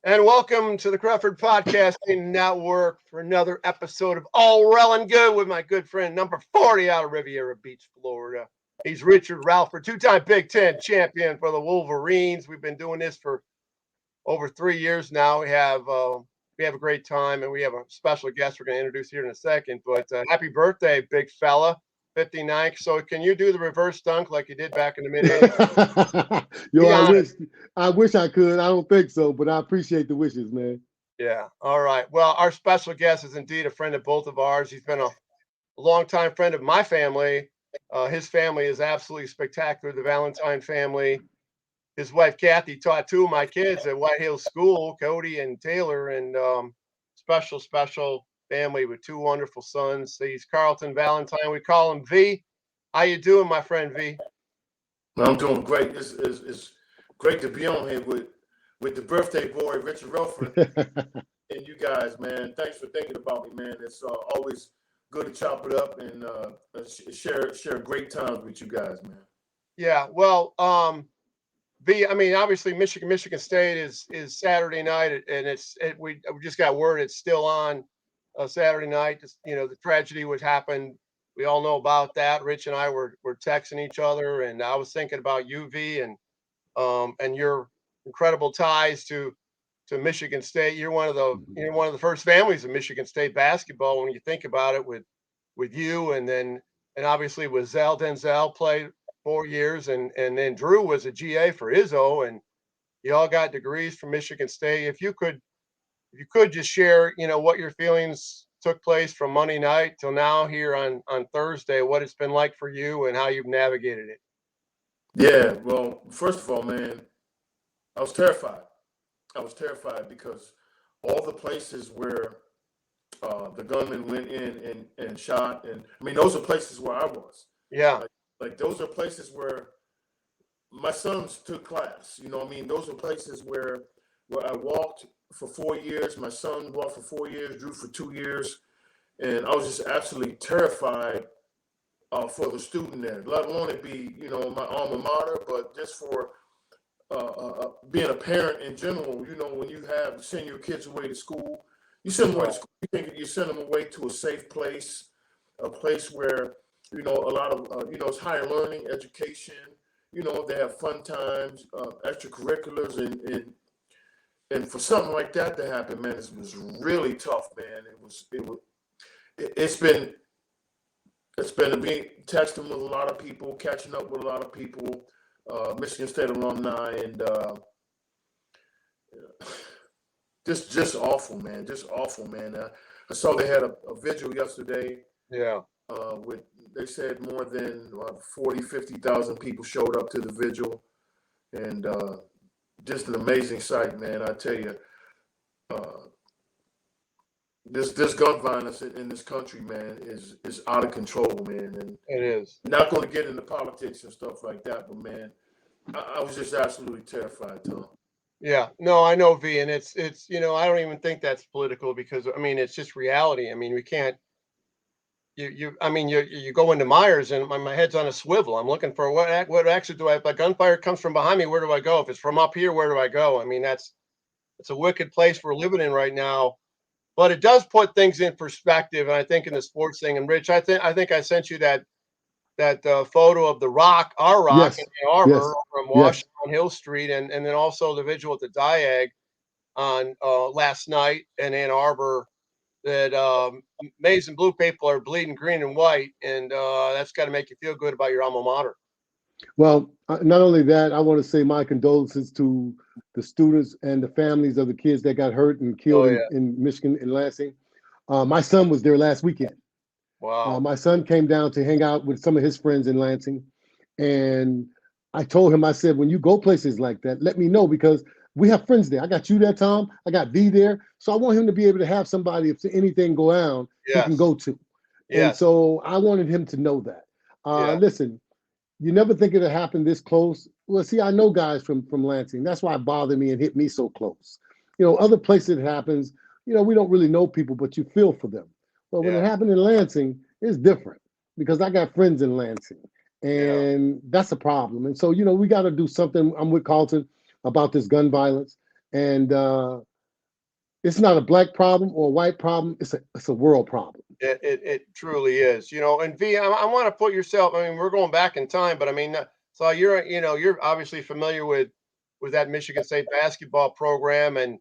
And welcome to the Crawford Podcasting Network for another episode of Rell Good with my good friend, number 40 out of Riviera Beach, Florida. He's Richard Rellford, two-time Big Ten champion for the Wolverines. We've been doing this for over 3 years now. We have a great time, and we have a special guest we're going to introduce here in a second. But happy birthday, big fella. 59. So can you do the reverse dunk like you did back in the mid 80s? Yo, I wish I could. I don't think so, but I appreciate the wishes, man. Yeah. All right. Well, our special guest is indeed a friend of both of ours. He's been a longtime friend of my family. His family is absolutely spectacular. The Valentine family. His wife Kathy taught two of my kids at White Hills School, Cody and Taylor, and special family with two wonderful sons. He's Carlton Valentine. We call him V. How you doing, my friend V? I'm doing great. It's great to be on here with the birthday boy, Richard Rellford, and you guys, man. Thanks for thinking about me, man. It's always good to chop it up and share great times with you guys, man. Yeah, well, V. I mean, obviously, Michigan State is Saturday night, and we just got word it's still on Saturday night. The tragedy would happen. We all know about that. Rich and I were texting each other, and I was thinking about you, V, and your incredible ties to Michigan State. You're one of the first families of Michigan State basketball when you think about it, with you, and obviously with Denzel played 4 years, and then Drew was a GA for Izzo, and you all got degrees from Michigan State. If you could just share, what your feelings took place from Monday night till now here on Thursday, what it's been like for you and how you've navigated it. Yeah, well, first of all, man, I was terrified. Because all the places where the gunman went in and shot, and I mean, those are places where I was. Yeah. Like those are places where my sons took class. You know what I mean? Those are places where I walked for 4 years. My son walked for 4 years, Drew for 2 years. And I was just absolutely terrified for the student there. Let alone it be, my alma mater, but just for being a parent in general. When you send your kids away to school, you send them away to school. You send them away to a safe place, a place where, a lot of, it's higher learning, education. They have fun times, extracurriculars, and for something like that to happen, man, it was really tough, man. It's been texting with a lot of people, catching up with a lot of people, Michigan State alumni, and just awful, man. Just awful, man. I saw they had a vigil yesterday. Yeah. They said more than 40, 50,000 people showed up to the vigil, and just an amazing sight, man. I tell you, this gun violence in this country, man, is out of control, man. And it is. Not going to get into politics and stuff like that, but man, I was just absolutely terrified, Tom. Yeah, no, I know, V, and it's I don't even think that's political because I mean it's just reality. I mean we can't. You go into Myers and my head's on a swivel. I'm looking for what actually do I, if a gunfire comes from behind me, where do I go? If it's from up here, where do I go? I mean, it's a wicked place we're living in right now, but it does put things in perspective. And I think in the sports thing, and Rich, I think I sent you that photo of the Rock, our Rock, Yes. in Ann Arbor, Yes. over in Washington on Hill Street, and then also the vigil at the Diag on last night in Ann Arbor. That maize and blue people are bleeding green and white, and that's got to make you feel good about your alma mater. Well, not only that, I want to say my condolences to the students and the families of the kids that got hurt and killed in Michigan, in Lansing. My son was there last weekend. Wow. My son came down to hang out with some of his friends in Lansing, and I told him, I said, when you go places like that, let me know, because we have friends there. I got you there, Tom. I got V there. So I want him to be able to have somebody, if anything go down, he can go to. And so I wanted him to know that. Listen, you never think it'll happen this close. Well, see, I know guys from Lansing. That's why it bothered me and hit me so close. Other places it happens, we don't really know people, but you feel for them. But when it happened in Lansing, it's different because I got friends in Lansing. And that's a problem. And so, we got to do something. I'm with Carlton about this gun violence. And It's not a black problem or a white problem. It's a world problem. It truly is, and V, I want to put yourself, I mean, we're going back in time, but I mean, so you're obviously familiar with that Michigan State basketball program and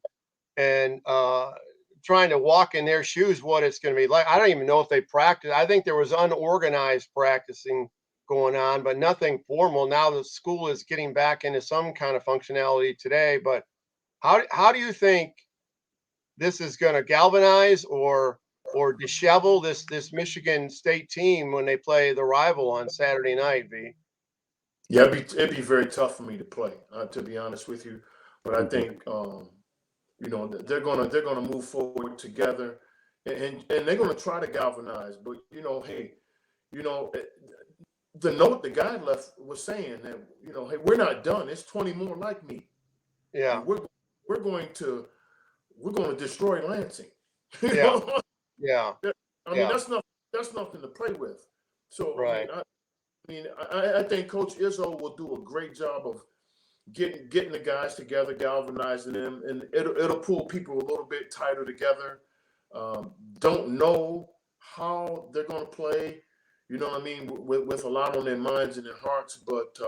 trying to walk in their shoes, what it's going to be like. I don't even know if they practice. I think there was unorganized practicing going on, but nothing formal. Now the school is getting back into some kind of functionality today, but how do you think this is going to galvanize or dishevel this Michigan State team when they play the rival on Saturday night, V? Yeah, it'd be very tough for me to play, to be honest with you. But I think they're gonna move forward together, and they're gonna try to galvanize. But hey, the note the guy left was saying that hey, we're not done. It's 20 more like me. Yeah, And we're going to destroy Lansing. You yeah, know? yeah, I mean, that's nothing to play with. So right. I think Coach Izzo will do a great job of getting the guys together, galvanizing them, and it'll pull people a little bit tighter together. Don't know how they're going to play, with a lot on their minds and their hearts, but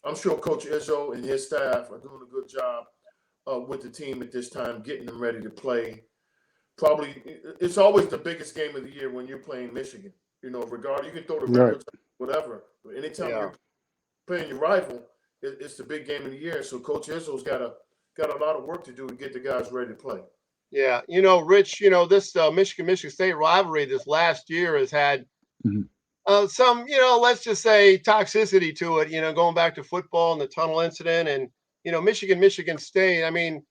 I'm sure Coach Izzo and his staff are doing a good job with the team at this time, getting them ready to play. Probably, it's always the biggest game of the year when you're playing Michigan. Regardless, you can throw the records, whatever. But anytime Yeah. you're playing your rival, it's the big game of the year. So Coach Izzo's got a lot of work to do to get the guys ready to play. Yeah, Rich, this Michigan State rivalry this last year has had some, let's just say toxicity to it. Going back to football and the tunnel incident, and Michigan State. I mean,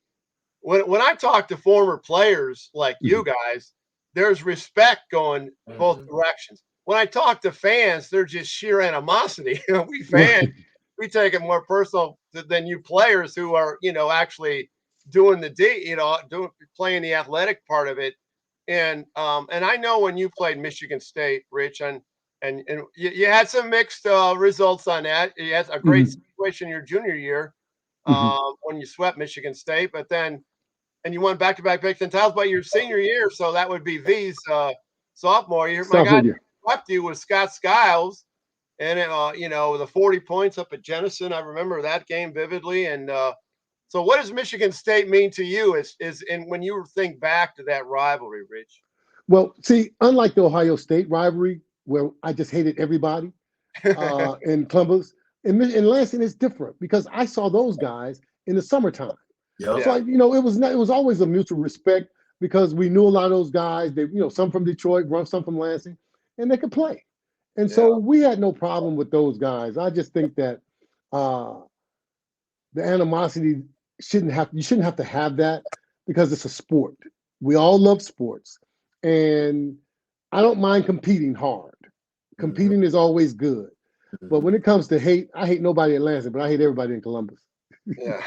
when I talk to former players like you guys, there's respect going both directions. When I talk to fans, they're just sheer animosity. We fans, we take it more personal than you players who are, actually doing playing the athletic part of it. And I know when you played Michigan State, Rich, and you had some mixed results on that. You had a great situation your junior year when you swept Michigan State, but then you won back-to-back Big Ten titles. But your senior year, so that would be V's sophomore year. My guy swept you with Scott Skiles, and the 40 points up at Jenison. I remember that game vividly. And so, what does Michigan State mean to you? And when you think back to that rivalry, Rich? Well, see, unlike the Ohio State rivalry, where I just hated everybody in Columbus, in Lansing is different because I saw those guys in the summertime. Yeah. So it was always a mutual respect because we knew a lot of those guys. They, some from Detroit, some from Lansing, and they could play. And so we had no problem with those guys. I just think that the animosity you shouldn't have to have that because it's a sport. We all love sports, and I don't mind competing hard. Competing is always good. But when it comes to hate, I hate nobody in Lansing, but I hate everybody in Columbus. Yeah.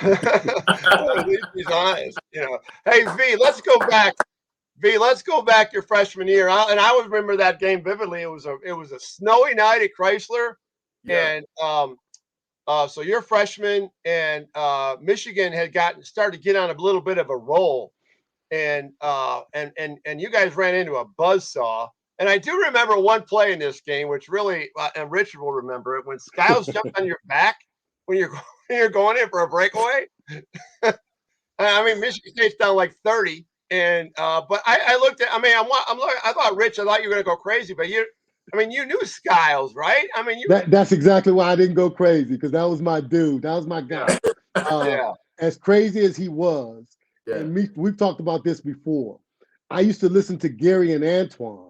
He's honest, Hey, V, let's go back. Your freshman year. I would remember that game vividly. It was a snowy night at Chrysler. And so you're a freshman, and Michigan had started to get on a little bit of a roll. And you guys ran into a buzzsaw. And I do remember one play in this game, which really, and Richard will remember it, when Skiles jumped on your back when you're going in for a breakaway. I mean, Michigan State's down like 30, and but I looked at. I mean, I thought Rich. I thought you were going to go crazy, but you knew Skiles, right? I mean, that's exactly why I didn't go crazy because that was my dude. That was my guy. As crazy as he was, and we've talked about this before. I used to listen to Gary and Antoine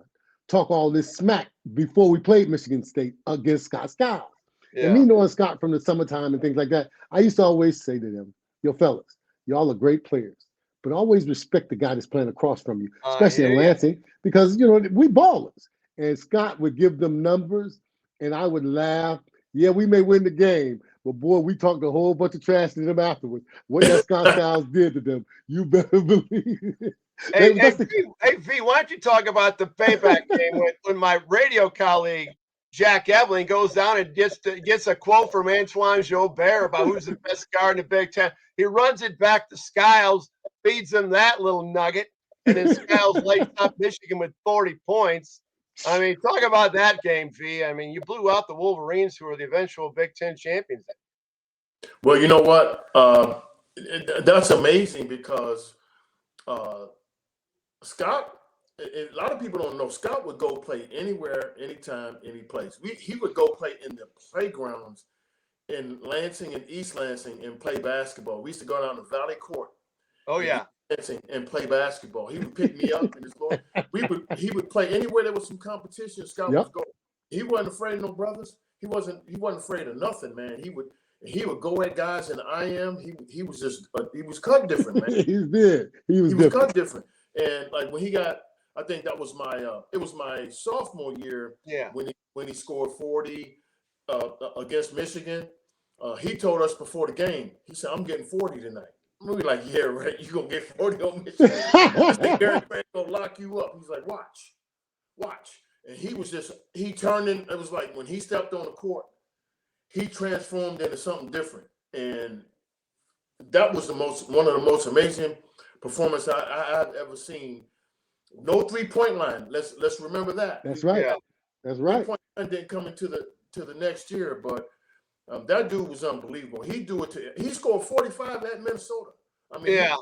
talk all this smack before we played Michigan State against Scott Skiles. And me knowing Scott from the summertime and things like that, I used to always say to them, yo, fellas, y'all are great players, but always respect the guy that's playing across from you, especially in Lansing, because, we ballers. And Scott would give them numbers, and I would laugh. Yeah, we may win the game, but boy, we talked a whole bunch of trash to them afterwards. What that Scott Skiles did to them, you better believe it. Hey, V, why don't you talk about the payback game when my radio colleague Jack Evelyn goes down and gets a quote from Antoine Jobert about who's the best guard in the Big Ten. He runs it back to Skiles. feeds them that little nugget, and then Skiles lights up Michigan with 40 points. I mean, talk about that game, V. I mean, you blew out the Wolverines, who are the eventual Big Ten champions. Well, you know what? That's amazing because Scott, a lot of people don't know, Scott would go play anywhere, anytime, any place. He would go play in the playgrounds in Lansing and East Lansing and play basketball. We used to go down to Valley Court. Oh, yeah. And play basketball. He would pick me up in his Lord. He would play anywhere there was some competition. Scott was going. He wasn't afraid of no brothers. He wasn't afraid of nothing, man. He would go at guys and he was just he was cut different, man. He was cut different. And like when he got, I think that was my sophomore year. Yeah. When he scored 40 against Michigan, he told us before the game. He said, "I'm getting 40 tonight." We were like, "Yeah, right. You gonna get 40 on Michigan? Gary Grant gonna lock you up." He's like, "Watch." And he turned in. It was like when he stepped on the court, he transformed into something different. And that was one of the most amazing performances I've ever seen. No 3-point line. Let's remember that. That's right. Yeah. That's right. 3-point line didn't come into the next year, but that dude was unbelievable. He scored 45 at Minnesota. I mean, yeah.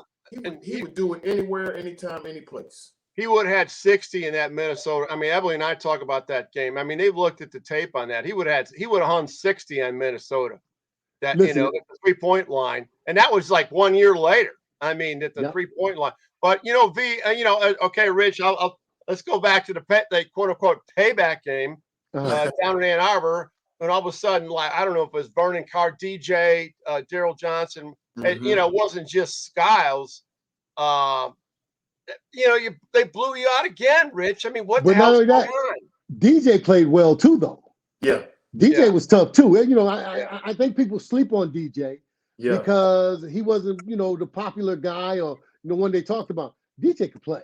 He would do it anywhere, anytime, any place. He would have had 60 in that Minnesota. I mean, Emily and I talk about that game. I mean, they've looked at the tape on that. He would have hung 60 on Minnesota. That, Listen, at the 3-point line. And that was like 1 year later. I mean, at the 3-point line. But, V, okay, Rich, let's go back to the quote unquote payback game down in Ann Arbor. And all of a sudden, like, I don't know if it was Vernon Carr, DJ, Daryl Johnson, and, it wasn't just Skiles. They blew you out again, Rich. I mean, what the hell's going on? DJ played well too, though. Yeah. DJ was tough too. I think people sleep on DJ because he wasn't, the popular guy or the one they talked about. DJ could play.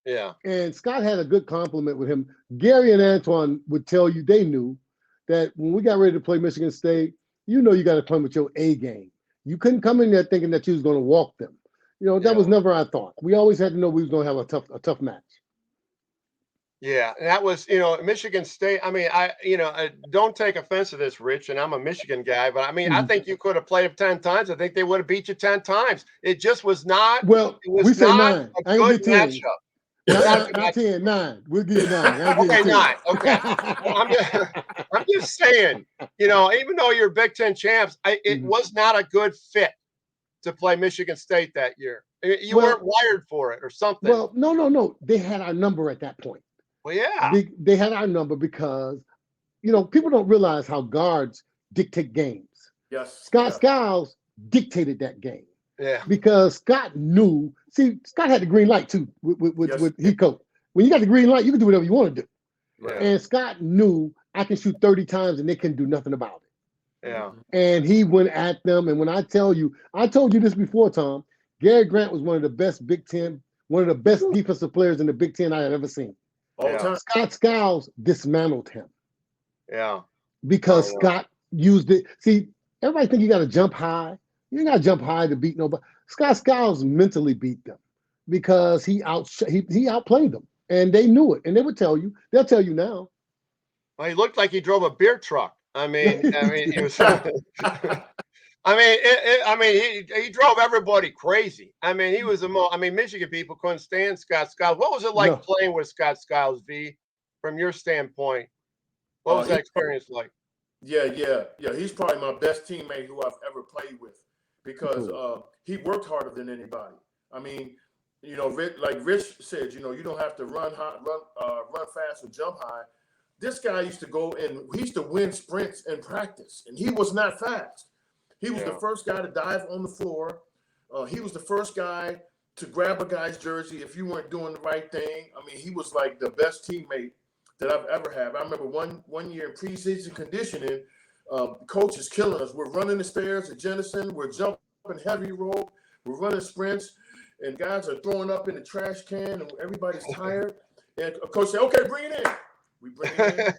Yeah. And Scott had a good compliment with him. Gary and Antoine would tell you they knew that when we got ready to play Michigan State, you got to come with your A game. You couldn't come in there thinking that you was going to walk them. That was never our thought. We always had to know we was going to have a tough match. Yeah, and that was, Michigan State. I mean, I don't take offense to this, Rich, and I'm a Michigan guy, but I mean, I think you could have played them 10 times. I think they would have beat you 10 times. It just was not. Well, we say 9. A good matchup. Not 10, 9. We'll give you 9. Okay, 9. Okay. I'm just saying, even though you're Big Ten champs, it was not a good fit to play Michigan State that year. You weren't wired for it or something. Well, no. They had our number at that point. Well, yeah. They had our number because, people don't realize how guards dictate games. Yes. Scott Skiles dictated that game. Yeah. Because Scott knew. See, Scott had the green light too with he coached. When you got the green light, you can do whatever you want to do. Yeah. And Scott knew I can shoot 30 times and they couldn't do nothing about it. Yeah. And he went at them. And when I told you this before, Tom, Gary Grant was one of the best Big Ten, one of the best defensive players in the Big Ten I had ever seen. All the time. Scott Skiles dismantled him. Yeah. Because Scott used it. See, everybody think you got to jump high. You ain't got to jump high to beat nobody. Scott Skiles mentally beat them because he outplayed them. And they knew it. And they would tell you. They'll tell you now. Well, he looked like he drove a beer truck. I mean, he was. He drove everybody crazy. I mean, he was Michigan people couldn't stand Scott Skiles. What was it like playing with Scott Skiles, V, from your standpoint? What was that experience like? Yeah. He's probably my best teammate who I've ever played with because he worked harder than anybody. I mean, like Rich said, you don't have to run fast or jump high. This guy used to go and he used to win sprints in practice, and he was not fast. He was the first guy to dive on the floor. He was the first guy to grab a guy's jersey if you weren't doing the right thing. I mean, he was like the best teammate that I've ever had. I remember one year in preseason conditioning, coach is killing us. We're running the stairs at Jennison. We're jumping heavy rope. We're running sprints, and guys are throwing up in the trash can, and everybody's tired. And coach said, "Okay, bring it in." We bring it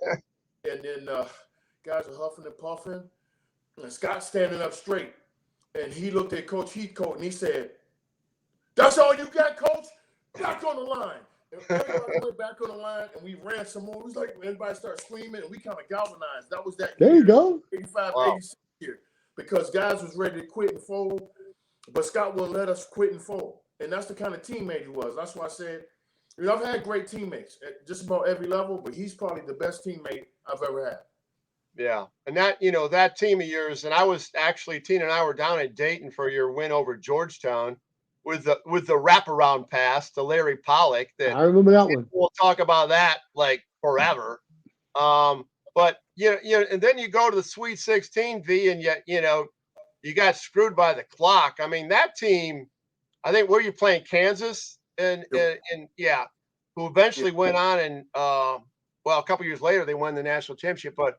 in, and then guys are huffing and puffing. And Scott's standing up straight, and he looked at Coach Heathcote, and he said, That's all you got, coach? Back on the line. And everybody went back on the line, and we ran some more. It was like everybody started screaming, and we kind of galvanized. That was that There year, you go. 85, Wow. 86 year. Because guys was ready to quit and fold, but Scott wouldn't let us quit and fold. And that's the kind of teammate he was. That's why I said, I've had great teammates at just about every level, but he's probably the best teammate I've ever had. Yeah. And that team of yours, and I was actually, Tina and I were down at Dayton for your win over Georgetown with the wraparound pass to Larry Pollock. That I remember that one. We'll talk about that like forever. But and then you go to the Sweet 16, V, and yet you got screwed by the clock. I mean, that team, I think, were you playing Kansas and yeah, who eventually went on and a couple years later they won the national championship. But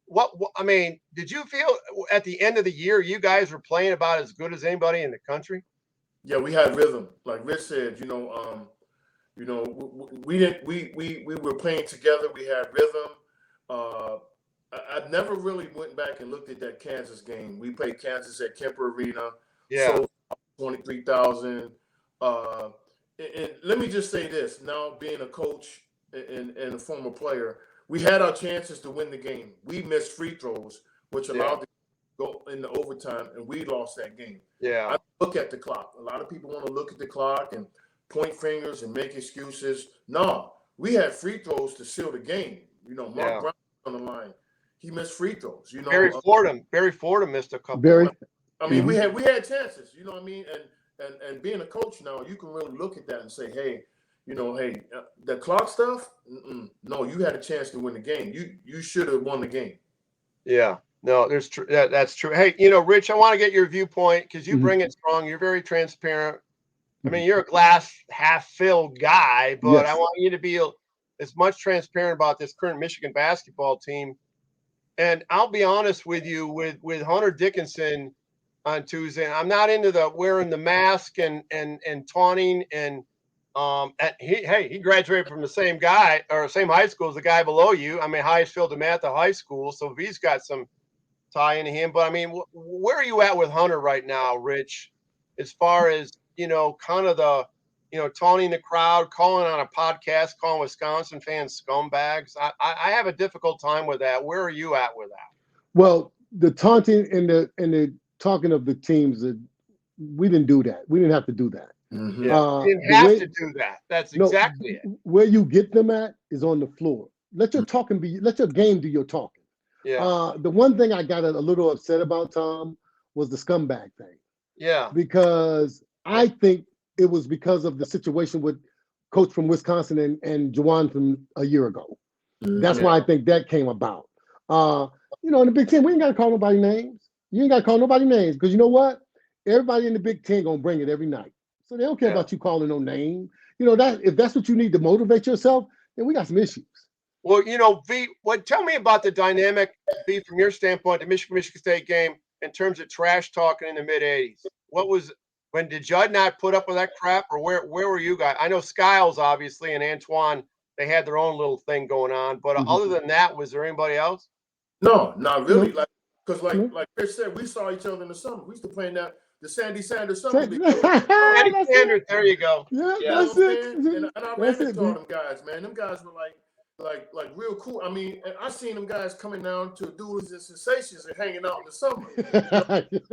what I mean, did you feel at the end of the year you guys were playing about as good as anybody in the country? Yeah, we had rhythm. Like Rich said, we were playing together. We had rhythm. I never really went back and looked at that Kansas game. We played Kansas at Kemper Arena. Yeah. So 23,000. And let me just say this. Now, being a coach and a former player, we had our chances to win the game. We missed free throws, which allowed to go into overtime, and we lost that game. Yeah. I look at the clock. A lot of people want to look at the clock and point fingers and make excuses. No, we had free throws to seal the game. Mark Brown on the line. He missed free throws. Barry Fordham missed a couple. I mean, we had chances. You know what I mean? And being a coach now, you can really look at that and say, hey, the clock stuff. No, you had a chance to win the game. You should have won the game. Yeah. No, that's true. Hey, Rich, I want to get your viewpoint because you bring it strong. You're very transparent. I mean, you're a glass half filled guy, but I want you to be as much transparent about this current Michigan basketball team. And I'll be honest with you, with Hunter Dickinson on Tuesday, I'm not into the wearing the mask and taunting and he graduated from the same guy or same high school as the guy below you. I mean, Highsfield DeMatha High School, so V's got some tie into him. But I mean, where are you at with Hunter right now, Rich? As far as kind of the taunting the crowd, calling on a podcast, calling Wisconsin fans scumbags. I have a difficult time with that. Where are you at with that? Well, the taunting and the talking of the teams, we didn't do that. We didn't have to do that. Mm-hmm. You didn't have to do that. That's exactly it. Where you get them at is on the floor. Let your game do your talking. Yeah. The one thing I got a little upset about, Tom, was the scumbag thing. Yeah. Because I think it was because of the situation with coach from Wisconsin and Juwan from a year ago. That's why I think that came about. In the Big Ten, we ain't got to call nobody names. You ain't got to call nobody names because you know what? Everybody in the Big Ten gonna bring it every night. So they don't care about you calling no name. That if that's what you need to motivate yourself, then we got some issues. Well, V, tell me about the dynamic, V, from your standpoint, the Michigan State game in terms of trash talking in the mid '80s. When did Judd not put up with that crap, or where were you guys? I know Skiles obviously and Antoine, they had their own little thing going on, but other than that, was there anybody else? No, not really. Because like Chris said, we saw each other in the summer. We used to play in the Sandy Sanders summer league. Sandy Sanders, there you go. Yeah, that's it. And I ran into all them guys, man. Them guys were like real cool. I mean, and I seen them guys coming down to Duels and Sensations and hanging out in the summer.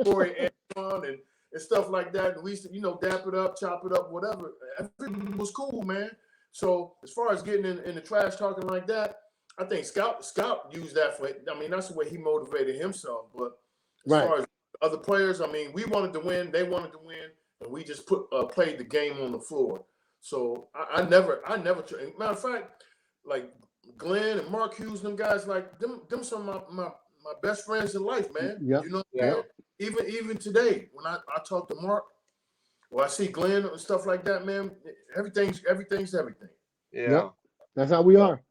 Corey, Antoine, and stuff like that. And we used to, dap it up, chop it up, whatever. Everything was cool, man. So as far as getting in the trash talking like that, I think Scout used that for. I mean, that's the way he motivated himself. But as far as other players, I mean, we wanted to win, they wanted to win, and we just played the game on the floor. So I never. Matter of fact, like Glenn and Mark Hughes, them guys, like them some of my best friends in life, man. Yeah. Even today, when I talk to Mark, or I see Glenn and stuff like that, man, everything's everything. Yeah. Yep. That's how we are.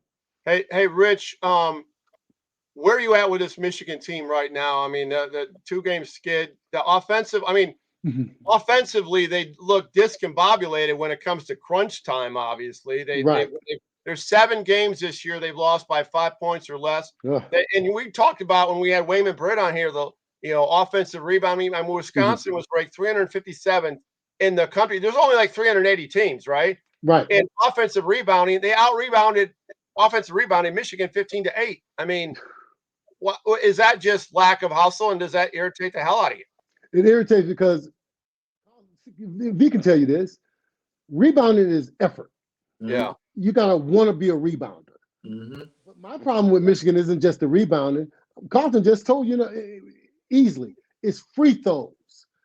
Hey, Rich, where are you at with this Michigan team right now? I mean, the 2-game skid, the offensive. I mean, offensively, they look discombobulated when it comes to crunch time. Obviously, there's 7 games this year they've lost by 5 points or less. And we talked about when we had Wayman Britt on here, the offensive rebounding. I mean, Wisconsin was ranked 357th in the country. There's only like 380 teams, right? Right. And offensive rebounding, they out-rebounded offensive rebounding Michigan 15-8. I mean, what is that? Just lack of hustle, and does that irritate the hell out of you? It irritates because V can tell you this. Rebounding is effort. Yeah. You gotta want to be a rebounder. Mm-hmm. But my problem with Michigan isn't just the rebounding. Carlton just told you, easily, it's free throws.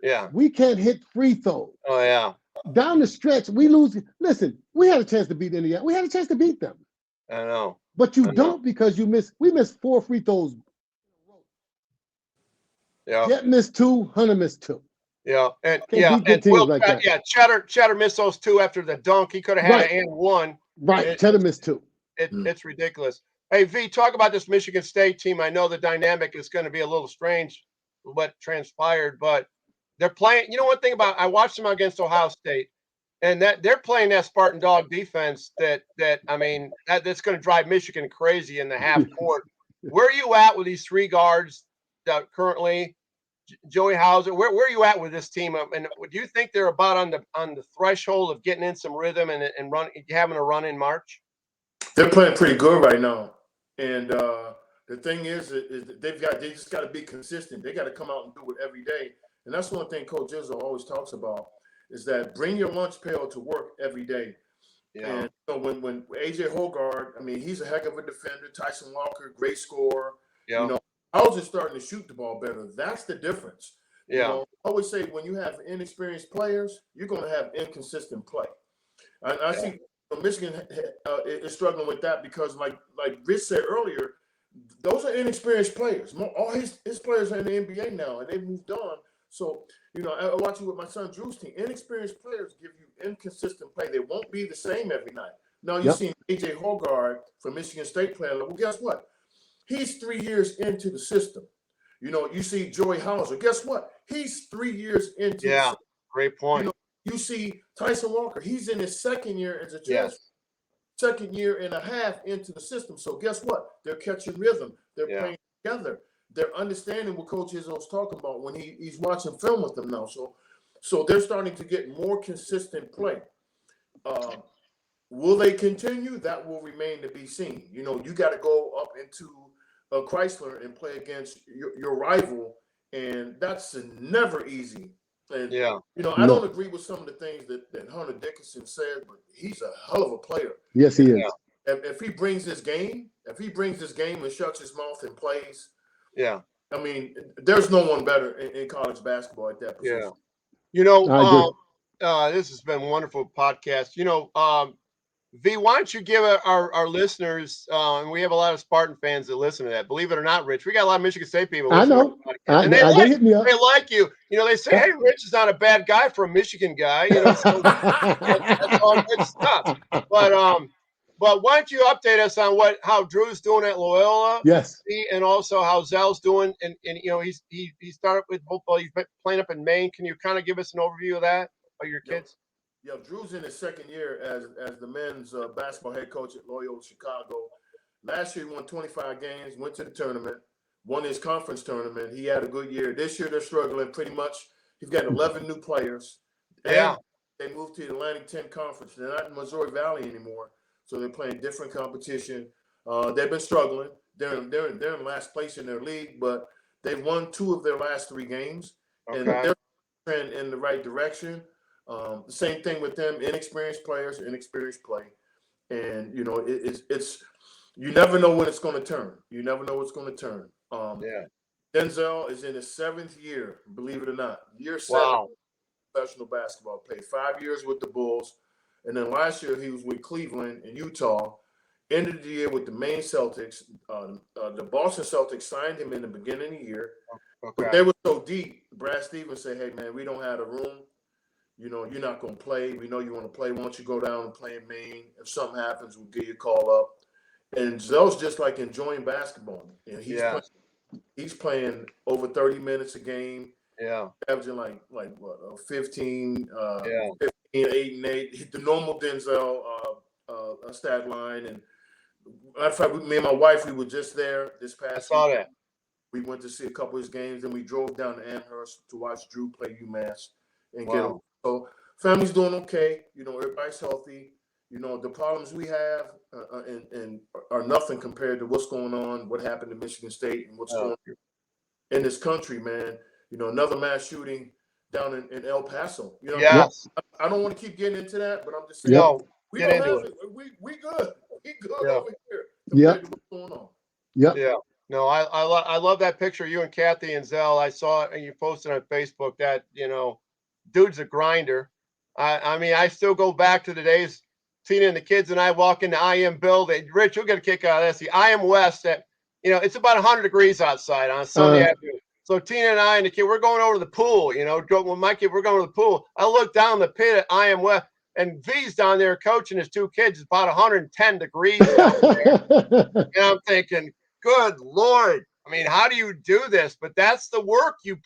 Yeah. We can't hit free throws. Oh yeah. Down the stretch, we lose. Listen, we had a chance to beat Indiana. We had a chance to beat them. I know. But you don't because you miss. We missed 4 free throws. Yeah. Jet missed 2. Hunter missed 2. Yeah. And Can't beat good teams like that. Yeah. Cheddar missed those 2 after the dunk. He could have had an and 1. Right. Cheddar missed 2. It's ridiculous. Hey, V, talk about this Michigan State team. I know the dynamic is going to be a little strange, what transpired, but they're playing. You know, one thing about I watched them against Ohio State, and that they're playing that Spartan dog defense that's going to drive Michigan crazy in the half court. Where are you at with these 3 guards that currently? Joey Hauser, where are you at with this team? And do you think they're about on the threshold of getting in some rhythm and having a run in March? They're playing pretty good right now, and the thing is they just got to be consistent. They got to come out and do it every day, and that's one thing Coach Izzo always talks about is that bring your lunch pail to work every day. Yeah. And so when AJ Hoggard, I mean, he's a heck of a defender. Tyson Walker, great scorer. Yeah. You know, Hauser's starting to shoot the ball better. That's the difference. Yeah. You know, I always say when you have inexperienced players, you're going to have inconsistent play. I see Michigan is struggling with that because, like Rich said earlier, those are inexperienced players. All his players are in the NBA now, and they've moved on. So, you know, I watch it with my son Drew's team. Inexperienced players give you inconsistent play. They won't be the same every night. Now, you see AJ Hoggard from Michigan State playing. Well, guess what? He's 3 years into the system. You know, you see Joey Hauser. Guess what? He's 3 years into the system. Great point. You know, you see Tyson Walker. He's in his second year as a transfer. Second year and a half into the system. So guess what? They're catching rhythm. They're playing together. They're understanding what Coach Izzo's talking about when he's watching film with them now. So they're starting to get more consistent play. Will they continue? That will remain to be seen. You know, you got to go up into Chrysler and play against your rival, and that's never easy. And, you know, I don't agree with some of the things that Hunter Dickinson said, but he's a hell of a player. Yes, he is. If he brings this game, and shuts his mouth and plays, I mean, there's no one better in college basketball at that position. Yeah. You know, this has been a wonderful podcast. You know, V, why don't you give our listeners, and we have a lot of Spartan fans that listen to that. Believe it or not, Rich, we got a lot of Michigan State people. I know. And they like you. You know, they say, hey, Rich is not a bad guy for a Michigan guy. You know, so that's all good stuff. But why don't you update us on how Drew's doing at Loyola? Yes. And also how Zell's doing. And you know, he started with football. He's been playing up in Maine. Can you kind of give us an overview of that, of your kids? Yeah, Drew's in his second year as the men's basketball head coach at Loyola Chicago. Last year, he won 25 games, went to the tournament, won his conference tournament. He had a good year. This year, they're struggling pretty much. He's got 11 new players. And they moved to the Atlantic 10 Conference. They're not in Missouri Valley anymore, so they're playing different competition. They've been struggling. They're in last place in their league, but they've won 2 of their last 3 games, and they're trending in the right direction. The same thing with them, inexperienced players, inexperienced play. And, you know, it's you never know when it's going to turn. You never know what's going to turn. Denzel is in his 7th year, believe it or not. Year 7 professional basketball. Played 5 years with the Bulls. And then last year he was with Cleveland and Utah. Ended the year with the Maine Celtics. The Boston Celtics signed him in the beginning of the year. But they were so deep, Brad Stevens said, hey, man, we don't have the room. You know, you're not going to play. We know you want to play. Why don't you go down and play in Maine? If something happens, we'll give you a call up. And Zell's just like enjoying basketball. And he's playing over 30 minutes a game. Yeah. Averaging like what, 15, 15, 8, and 8. The normal Denzel stat line. And matter of fact, me and my wife, we were just there this past week. I saw that. We went to see a couple of his games, and we drove down to Amherst to watch Drew play UMass and get him. So Family's doing okay. You know, everybody's healthy. You know, the problems we have and are nothing compared to what's going on, what happened in Michigan State and what's going on in this country, man. You know, another mass shooting down in El Paso. You know, Yes. I don't want to keep getting into that, but I'm just saying, No, we get don't into have it. it. We good. We good Yeah. over here compared to what's going on. Yep. Yeah. No, I love that picture. You and Kathy and Zell. I saw it and you posted on Facebook that, you know, dude's a grinder. I mean, I still go back to the days Tina and the kids and I walk into IM building. Rich, you'll get a kick out of this. The IM West at, you know, it's about 100 degrees outside on a Sunday afternoon. So Tina and I and the kid, we're going over to the pool, you know, with my kid, we're going to the pool. I look down the pit at IM West and V's down there coaching his two kids. It's about 110 degrees down there. And I'm thinking, good Lord. I mean, how do you do this? But that's the work your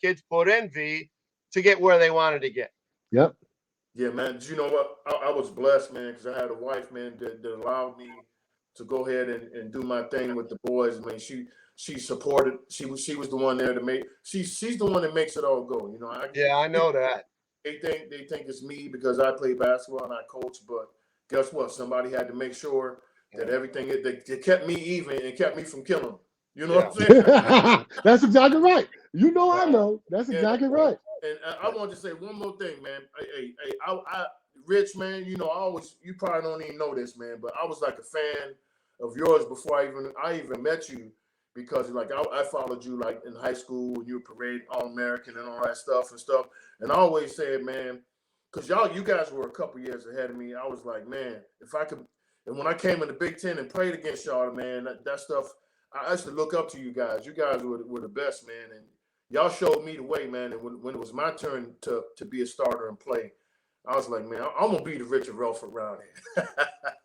kids put in, V, to get where they wanted to get. Yep. Yeah, man. You know what? I was blessed, man, because I had a wife, man, that allowed me to go ahead and do my thing with the boys. I mean, she supported. She was the one there to make. She's the one that makes it all go. You know. I know that. They think it's me because I play basketball and I coach, but guess what? Somebody had to make sure that everything they kept me even and kept me from killing them. You know what I'm saying? That's exactly right. You know, I know. That's exactly right. And I want to say one more thing, man. Hey, Rich, man, you know, you probably don't even know this, man, but I was like a fan of yours before I even met you, because like I followed you like in high school when you were parade All-American and all that stuff. And I always said, man, because you guys were a couple years ahead of me. I was like, man, if I could. And when I came in the Big Ten and played against y'all, man, that stuff, I used to look up to you guys. You guys were the best, man, and y'all showed me the way, man. And when it was my turn to be a starter and play, I was like, man, I'm gonna be the Richard Rellford around here.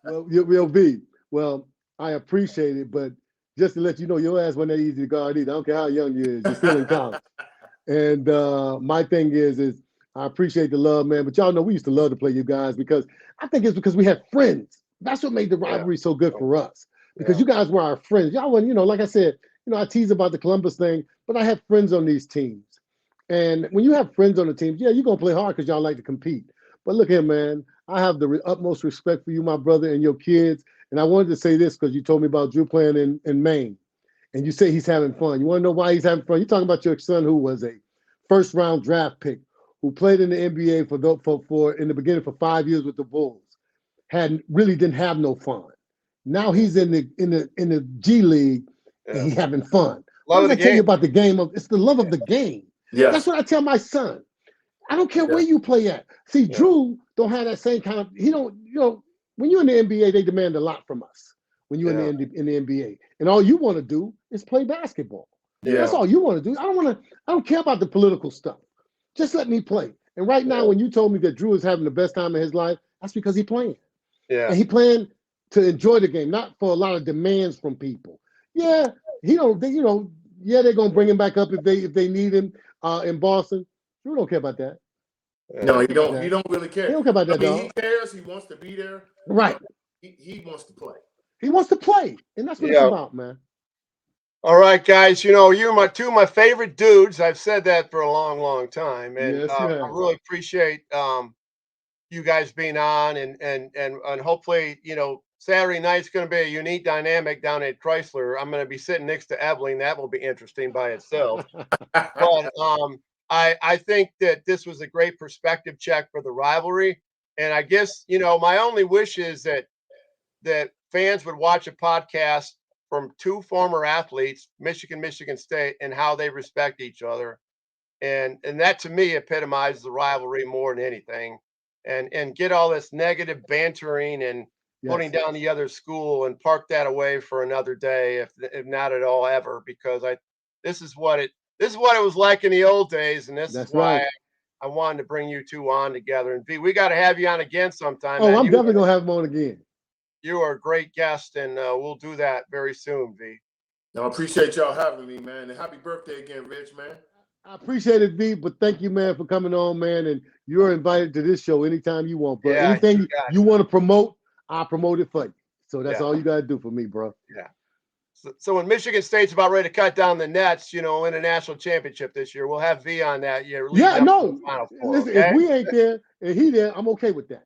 Well, you'll be. Well, I appreciate it, but just to let you know, your ass wasn't that easy to guard either. I don't care how young you is, you're still in college. And my thing is I appreciate the love, man. But y'all know we used to love to play you guys because I think it's because we had friends. That's what made the rivalry so good for us. Because you guys were our friends. Y'all weren't, you know, like I said, you know, I tease about the Columbus thing, but I had friends on these teams. And when you have friends on the teams, yeah, you're going to play hard because y'all like to compete. But look here, man, I have the utmost respect for you, my brother, and your kids. And I wanted to say this because you told me about Drew playing in Maine. And you say he's having fun. You want to know why he's having fun? You're talking about your son who was a first-round draft pick, who played in the NBA for in the beginning for 5 years with the Bulls. Really didn't have no fun. Now he's in the G League and he's having fun. What did I tell you about the game? It's the love of the game. Yeah. That's what I tell my son. I don't care where you play at. See, Drew don't have that same kind of, he don't, you know, when you're in the NBA, they demand a lot from us when you're in the NBA. And all you want to do is play basketball. Yeah. That's all you want to do. I don't care about the political stuff. Just let me play. And right now, when you told me that Drew is having the best time of his life, that's because he's playing. Yeah. And he playing to enjoy the game, not for a lot of demands from people. Yeah, they're gonna bring him back up if they need him in Boston. Drew don't care about that. No, he don't. He don't really care. He don't care about that. He cares. He wants to be there. Right. He wants to play. He wants to play, and that's what it's about, man. All right, guys. You know, you're two of my favorite dudes. I've said that for a long, long time, and I really appreciate you guys being on, and hopefully, you know, Saturday night's going to be a unique dynamic down at Chrysler. I'm going to be sitting next to Evelyn. That will be interesting by itself. But I think that this was a great perspective check for the rivalry. And I guess, you know, my only wish is that fans would watch a podcast from two former athletes, Michigan State, and how they respect each other. And that to me epitomizes the rivalry more than anything. And get all this negative bantering and putting down the other school and park that away for another day, if not at all ever, because this is what it was like in the old days, and this is why I wanted to bring you two on together. And V, we got to have you on again sometime. Oh, man. I'm definitely gonna have him on again. You are a great guest, and we'll do that very soon, V. No, I appreciate y'all having me, man, and happy birthday again, Rich, man. I appreciate it, V, but thank you, man, for coming on, man. And you're invited to this show anytime you want, bro. Anything you want to promote, I'll promote it for you. So that's all you got to do for me, bro. Yeah. So when Michigan State's about ready to cut down the nets, you know, in a national championship this year, we'll have V on that year. Yeah, no. Listen, if we ain't there, and he there, I'm okay with that.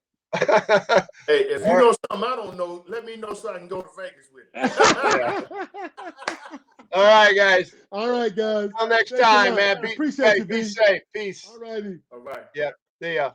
Hey, if you know something I don't know, let me know so I can go to Vegas with it. All right, guys. All right, guys. Until next Thanks a time, lot. man. Appreciate you, be B. safe. Peace. All righty. All right. Yeah. See ya.